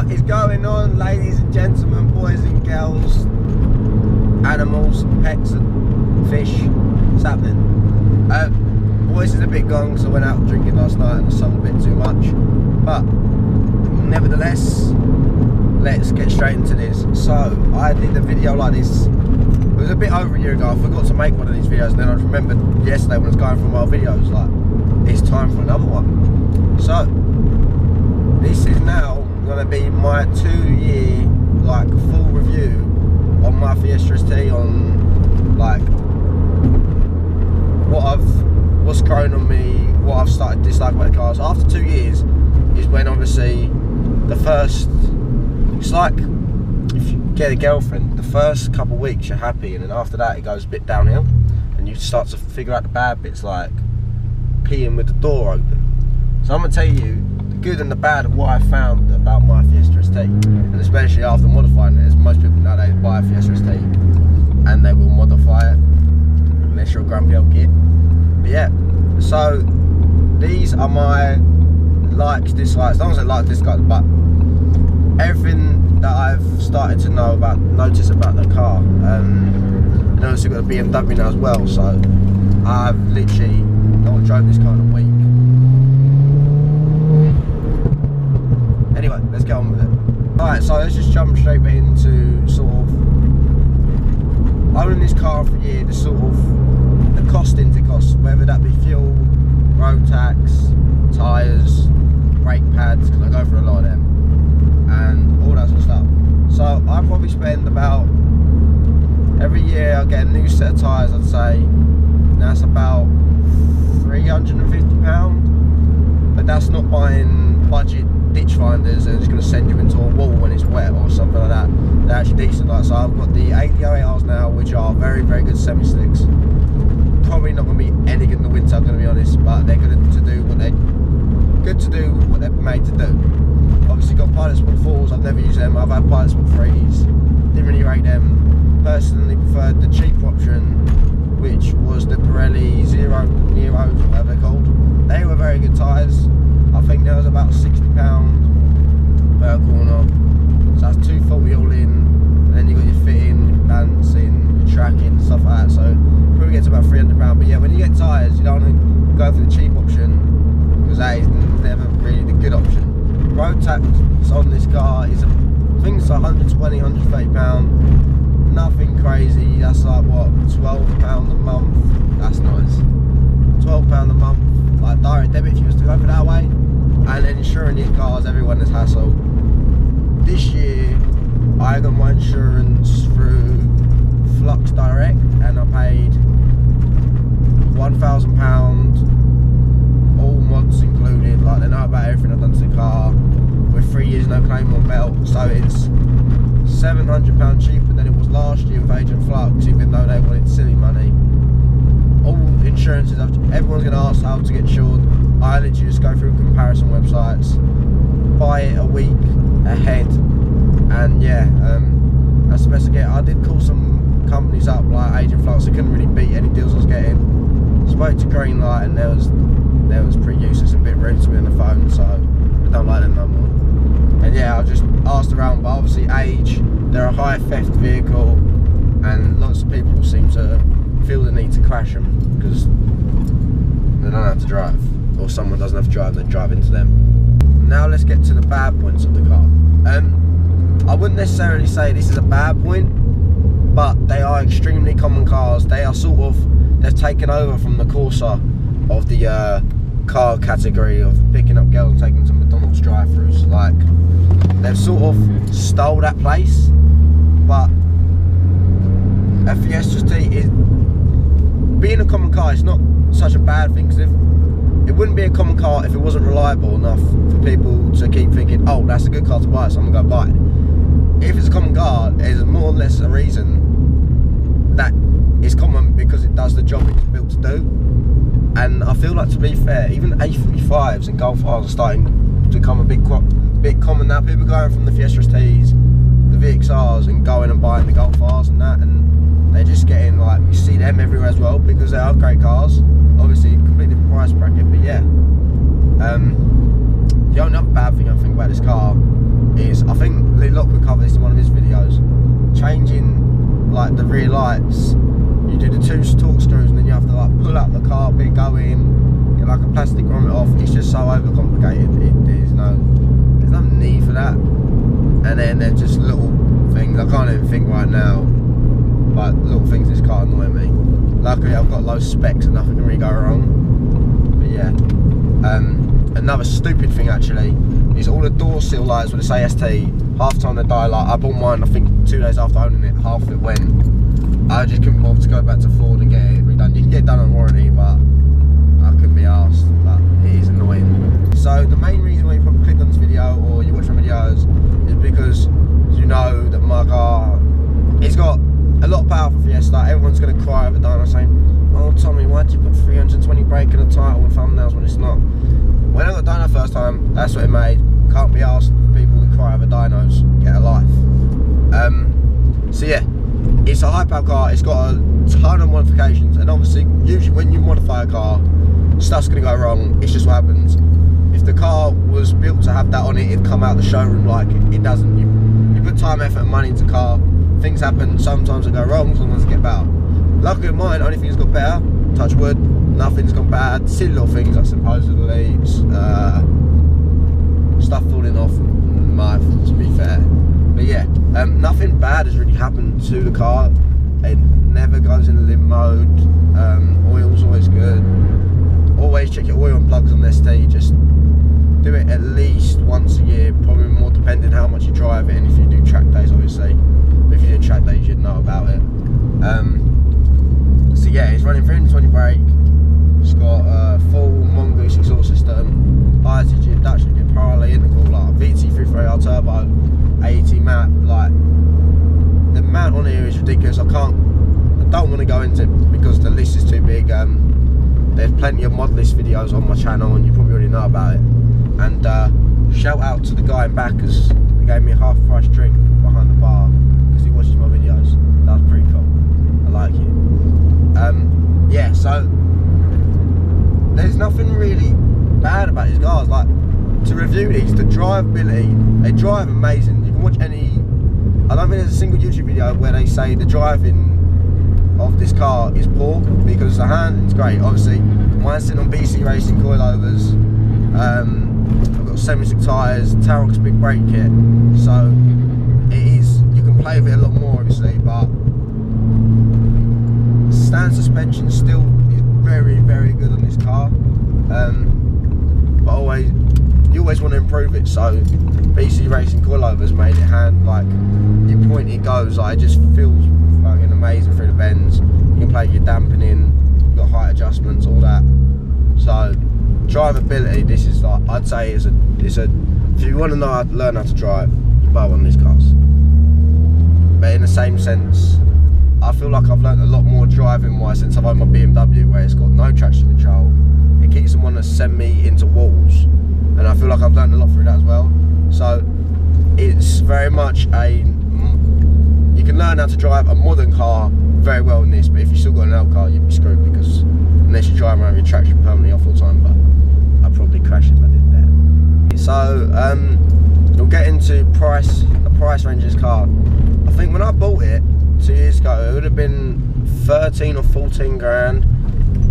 What is going on, ladies and gentlemen, boys and girls, animals, pets and fish? What's happening? Voice is a bit gone because I went out drinking last night and I sung a bit too much. But nevertheless, let's get straight into this. So I did a video like this. It was a bit over a year ago. I forgot to make one of these videos, and then I remembered yesterday when I was going through my videos, like, it's time for another one. So this is now going to be my 2-year like full review on my Fiesta ST, on like what's grown on me, what I've started disliking about the cars. After 2 years is when obviously the first, it's like if you get a girlfriend, the first couple of weeks you're happy, and then after that it goes a bit downhill and you start to figure out the bad bits, like peeing with the door open. So I'm going to tell you the good and the bad of what I found about my Fiesta ST, and especially after modifying it. As most people know, they buy a Fiesta ST and they will modify it unless you're a grumpy old git. But yeah, so these are my likes, dislikes, as long as I like dislikes, but everything that I've started to notice about the car. And obviously got a BMW now as well, so I've literally not drove this car in a week. Anyway, let's get on with it. Alright, so let's just jump straight into sort of owning this car for a year, the sort of the costings it costs, whether that be fuel, road tax, tyres, brake pads, because I go for a lot of them, and all that sort of stuff. So I probably spend about, every year I get a new set of tyres, I'd say, and that's about £350, but that's not buying budget ditch finders and it's going to send you into a wall when it's wet or something like that. They're actually decent. Like, so I've got the 8008Rs now, which are very, very good semi-slicks. Probably not going to be any good in the winter, I'm going to be honest, but they're good to do what they're made to do. Obviously got Pilot Sport 4s, I've never used them. I've had Pilot Sport 3s, didn't really rate them. Personally preferred the cheap option, which was the Pirelli Zero Neros, or whatever they're called. They were very good tyres. I think there was about £60 per corner, so that's 240 all in, and then you got your fitting, your balancing, your tracking, stuff like that, so probably gets about £300. But yeah, when you get tyres, you don't want to go for the cheap option, because that is never really the good option. Road tax on this car is, I think it's £120, £130, nothing crazy. That's like what, £12 a month. That's nice. £12 a month, like direct debit if you was to go for that way, and then insuring your cars, everyone is hassle. This year I got my insurance through Flux Direct and I paid £1,000, all mods included. Like, they know about everything I've done to the car, with 3 years no claim on belt, so it's £700 cheaper than it was last year with Agent Flux, even though they wanted silly money. All insurances, everyone's going to ask how to get insured. I literally just go through comparison websites, buy it a week ahead, and yeah, that's the best I get. I did call some companies up like Agent Flux, I couldn't really beat any deals I was getting. Spoke to Greenlight and they was pretty useless and a bit rude to me on the phone, so I don't like them no more. And yeah, I just asked around, but obviously age, they're a high theft vehicle, and lots of people seem to feel the need to crash them because they don't have to drive, or someone doesn't have to drive and they drive into them. Now let's get to the bad points of the car. I wouldn't necessarily say this is a bad point, but they are extremely common cars. They are sort of, they've taken over from the Corsa of the car category of picking up girls and taking them to McDonald's drive-thrus. Like, they've sort of stole that place, but a Fiesta ST is, being a common car is not such a bad thing, because it wouldn't be a common car if it wasn't reliable enough for people to keep thinking, oh, that's a good car to buy, so I'm going to go buy it. If it's a common car, there's more or less a reason that it's common, because it does the job it's built to do. And I feel like, to be fair, even A45s and Golf Rs are starting to become a bit common now. People going from the Fiesta STs, the VXRs, and going and buying the Golf Rs and that, and they're just getting, like, you see them everywhere as well, because they are great cars. Obviously, completely different price bracket, but yeah. The only other bad thing I think about this car is, I think Lee Lock would cover this in one of his videos, changing like the rear lights. You do the 2 torque screws and then you have to like pull out the carpet, go in, get like a plastic grommet off. It's just so overcomplicated. There's no need for that. And then there's just little things, I can't even think right now, but little things this car annoy me. Luckily I've got low specs and nothing can really go wrong. But yeah, another stupid thing actually is all the door seal lights with the AST, half the time they die. Like I bought mine I think 2 days after owning it, half of it went. I just couldn't bother to go back to Ford and get it redone. You can get it done on warranty, but I couldn't be arsed, but it is annoying. So the main reason why you probably clicked on this video or you watch my videos is because you know that my car, it's got a lot of power for Fiesta. Everyone's going to cry over dyno saying, oh Tommy, why'd you put 320 brake in the title and thumbnails when it's not? When I got dyno first time, that's what it made. Can't be asked for people to cry over dynos, get a life. So yeah, it's a high power car, it's got a ton of modifications, and obviously usually when you modify a car, stuff's going to go wrong. It's just what happens. If the car was built to have that on it, it'd come out the showroom. Like it doesn't. You put time, effort and money into the car, things happen, sometimes they go wrong, sometimes they get better. Luckily mine, only thing that's got better, touch wood, nothing's gone bad. Silly little things like supposedly stuff falling off my, to be fair. But yeah, nothing bad has really happened to the car. It never goes in limp mode. Oil's always good. Always check your oil and plugs on the ST. Just do it at least once a year, probably more depending how much you drive it, and if you do track days obviously. But if you do track days you'd know about it. So yeah, it's running 320 brake. It's got a full mongoose exhaust system, high TG induction, get parallel intercal, like VT338R turbo, 80 map. Like the amount on here is ridiculous. I don't want to go into it because the list is too big. There's plenty of mod list videos on my channel and you probably already know about it. And shout out to the guy in Backers who gave me a half price drink behind the bar because he watches my videos. That was pretty cool. I like it. Yeah, so there's nothing really bad about these cars. Like, to review these, the drivability, they drive amazing. You can watch any, I don't think there's a single YouTube video where they say the driving of this car is poor, because the handling's great. Obviously mine's sitting on BC Racing coilovers. I've got 76 tyres, Tarok's big brake kit, so it is, you can play with it a lot more obviously, but stand suspension still is very, very good on this car. But you always want to improve it, so BC Racing coilovers made it like you point it goes, like it just feels fucking amazing through the bends. You can play your dampening, you've got height adjustments, all that. So drivability, this is like, I'd say it's a if you want to know how to learn how to drive, you buy one of these cars. But in the same sense, I feel like I've learned a lot more driving wise since I've owned my BMW, where it's got no traction control. It keeps someone to send me into walls, and I feel like I've learned a lot through that as well. So it's very much you can learn how to drive a modern car very well in this, but if you still got an old car, you'd be screwed, because unless you drive around with your traction permanently off all the time, but I'd probably crash if I did that. So we'll get into the price range of this car. I think when I bought it 2 years ago, it would have been 13 or 14 grand.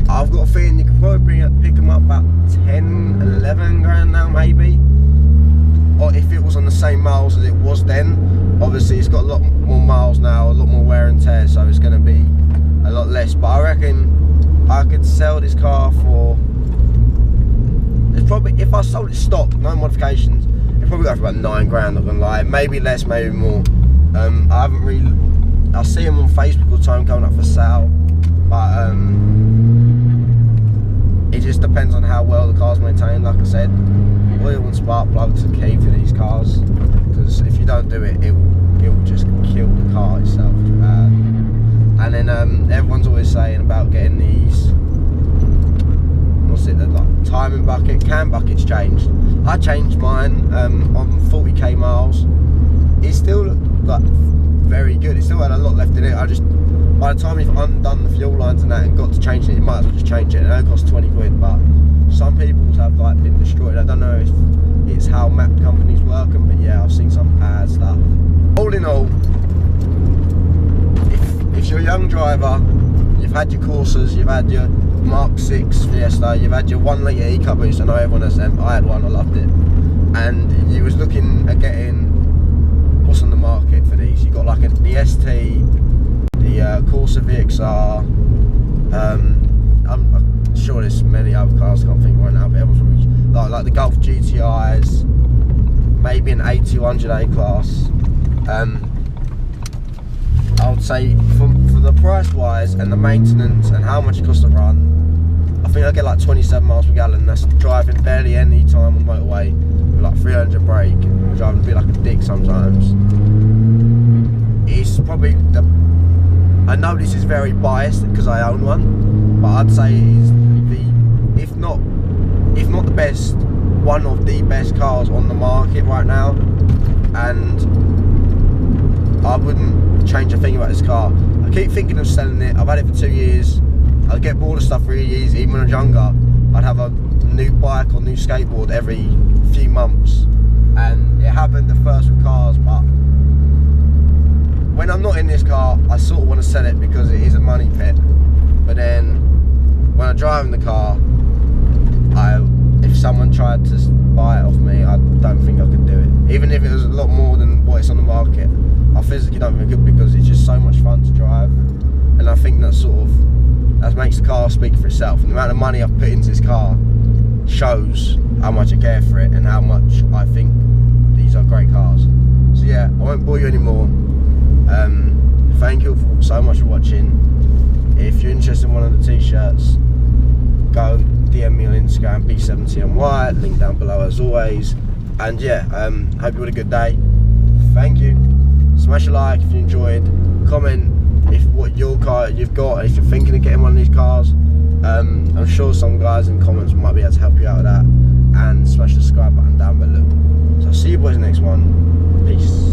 I've got a feeling you could probably pick them up about 10, 11 grand now maybe. Or if it was on the same miles as it was then. Obviously it's got a lot more miles now, a lot more wear and tear, so it's going to be a lot less. But I reckon I could sell this car for, it's probably, if I sold it stock, no modifications, it'd probably go for about 9 grand, not gonna lie. Maybe less, maybe more. I haven't really, I see them on Facebook all the time going up for sale, but it just depends on how well the car's maintained. Like I said, oil and spark plugs are key for these cars, because if you don't do it, it will just kill the car itself. It's bad. And then everyone's always saying about getting these, what's it, like timing bucket, cam buckets changed. I changed mine on 40k miles. It still looked like very good. It still had a lot left in it. I just, by the time you've undone the fuel lines and that and got to change it, you might as well just change it. It only costs 20 quid, but some people's have like been destroyed. I don't know if it's how map companies work. working, but yeah, I've seen some bad stuff. All in all, if you're a young driver, you've had your Corsas, you've had your Mark 6 Fiesta, you've had your 1 litre ECUP boost. I know everyone has them. I had one, I loved it. And you was looking at getting, what's on the market for these? You got like the ST, the Corsa VXR. I'm sure there's many other cars I can't think right now, but everyone's like the Golf GTIs, maybe an A200 class. I would say for the price wise and the maintenance and how much it costs to run, I think I get like 27 miles per gallon. That's driving barely any time on the motorway with like 300 brake, driving a bit like a dick sometimes. It's probably I know this is very biased because I own one, but I'd say it is if not the best, one of the best cars on the market right now. And I wouldn't change a thing about this car. I keep thinking of selling it. I've had it for 2 years. I'd get bored of stuff really easy. Even when I was younger, I'd have a new bike or new skateboard every few months, and it happened the first with cars. But when I'm not in this car, I sort of want to sell it because it is a money pit. But then when I drive in the car, if someone tried to buy it off me, I don't think I could do it. Even if it was a lot more than what it's on the market, I physically don't think I could, because it's just so much fun to drive. And I think that makes the car speak for itself. And the amount of money I've put into this car shows how much I care for it and how much I think these are great cars. So yeah, I won't bore you anymore. Thank you so much for watching. If you're interested in one of the t-shirts, go DM me on Instagram, B70NY, link down below as always. And yeah, hope you had a good day. Thank you. Smash a like if you enjoyed. Comment what your car you've got, if you're thinking of getting one of these cars. I'm sure some guys in comments might be able to help you out with that. And smash the subscribe button down below. So I'll see you boys in the next one. Peace.